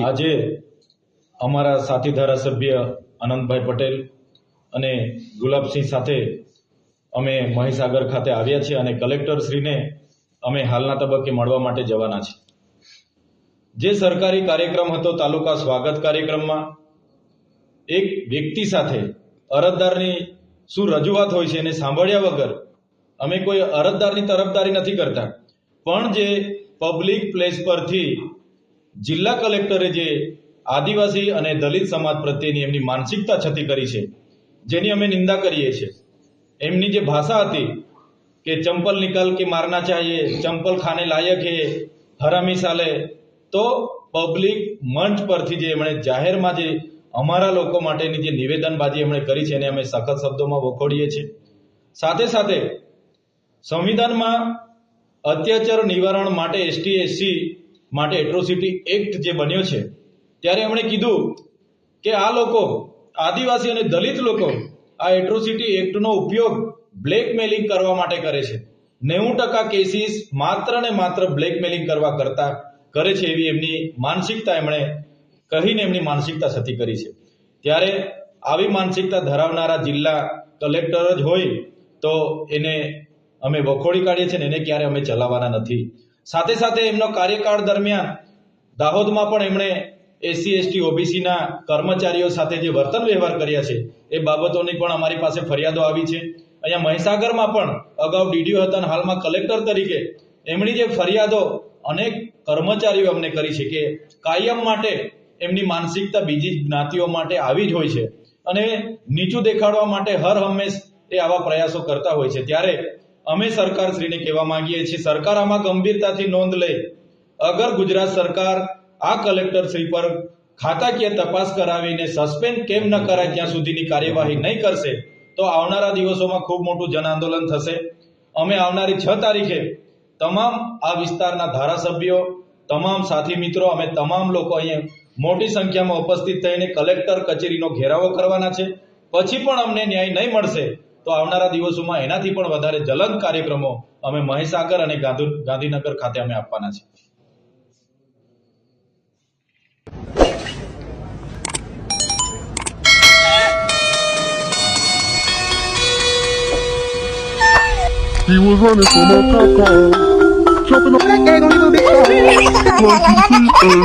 આજે અમારા સાથી ધારાસભ્ય આનંદભાઈ પટેલ અને ગુલાબસિંહ સાથે અમે મહીસાગર ખાતે આવ્યા છીએ અને કલેક્ટરશ્રીને અમે હાલના તબક્કે મળવા માટે જવાના છીએ. જે સરકારી કાર્યક્રમ હતો તાલુકા સ્વાગત કાર્યક્રમમાં એક વ્યક્તિ સાથે અરજદારની શું રજૂઆત હોય છે એને સાંભળ્યા વગર અમે કોઈ અરજદારની તરફદારી નથી કરતા, પણ જે પબ્લિક પ્લેસ પરથી જિલ્લા કલેક્ટરે જે આદિવાસી અને દલિત સમાજ પ્રત્યેની એમની માનસિકતા છતી કરી છે, જેની અમે નિંદા કરીએ છીએ. એમની જે ભાષા હતી કે ચંપલ નિકાલ કે મારના ચાહીએ, ચંપલ ખાને લાયક હે, હરામી સાલે, તો પબ્લિક મંચ પરથી જે એમણે જાહેરમાં જે અમારા લોકો માટેની જે નિવેદનબાજી એમણે કરી છે એને અમે સખત શબ્દોમાં વખોડીએ છીએ. સાથે સાથે સંવિધાનમાં અત્યાચાર નિવારણ માટે એસટી એસસી માટે એટ્રોસિટી એક્ટ જે બન્યો છે ત્યારે એમણે કીધું કે આ લોકો આદિવાસી અને દલિત લોકો આ એટ્રોસિટી એક્ટનો ઉપયોગ બ્લેકમેલિંગ કરવા માટે કરે છે. 90% કેસીસ માત્ર ને માત્ર બ્લેકમેલિંગ કરવા કરતા કરે છે એવી એમની માનસિકતા એમણે કહીને એમની માનસિકતા છતી કરી છે. ત્યારે આવી માનસિકતા ધરાવનારા જિલ્લા કલેક્ટર જ હોય તો એને અમે વખોડી કાઢીએ છીએ ને એને ક્યારે અમે ચલાવવાના નથી. સાથે સાથે એમનો કાર્યકાળ દરમિયાન દાહોદમાં પણ એમણે એસસી એસટી ઓબીસીના કર્મચારીઓ સાથે જે વર્તન વ્યવહાર કર્યા છે એ બાબતોની પણ અમારી પાસે ફરિયાદો આવી છે. અહીંયા મહીસાગરમાં પણ અગાઉ ડીડીઓ હતા અને હાલમાં કલેક્ટર તરીકે એમની જે ફરિયાદો અનેક કર્મચારીઓ અમને કરી છે કે કાયમ માટે એમની માનસિકતા બીજી જ્ઞાતિઓ માટે આવી જ હોય છે અને નીચું દેખાડવા માટે હર હંમેશ એ આવા પ્રયાસો કરતા હોય છે. ત્યારે અમે સરકારશ્રીને કહેવા માંગીએ છીએ, સરકાર આમાં ગંભીરતાથી નોંધ લે. અગર ગુજરાત સરકાર આ કલેક્ટરશ્રી પર ખાતાકીય તપાસ કરાવીને સસ્પેન્ડ કેમ ન કરાય ત્યાં સુધીની કાર્યવાહી નહીં કરશે તો આવનારા દિવસોમાં ખૂબ મોટું જન આંદોલન થશે. અમે આવનારી 6 તારીખે તમામ આ વિસ્તારના ધારાસભ્યો, તમામ સાથી મિત્રો, અમે તમામ લોકો અહીંયા મોટી સંખ્યામાં ઉપસ્થિત થઈને કલેક્ટર કચેરીનો ઘેરાવો કરવાના છે. પછી પણ અમને ન્યાય નહીં મળશે તો આવનારા દિવસોમાં એનાથી પણ વધારે જલદ કાર્યક્રમો અમે મહીસાગર અને ગાંધીનગર ખાતે અમે આપવાના છે. He was running from a cop car, jumping on that gang on his big car. 1, 2, 3,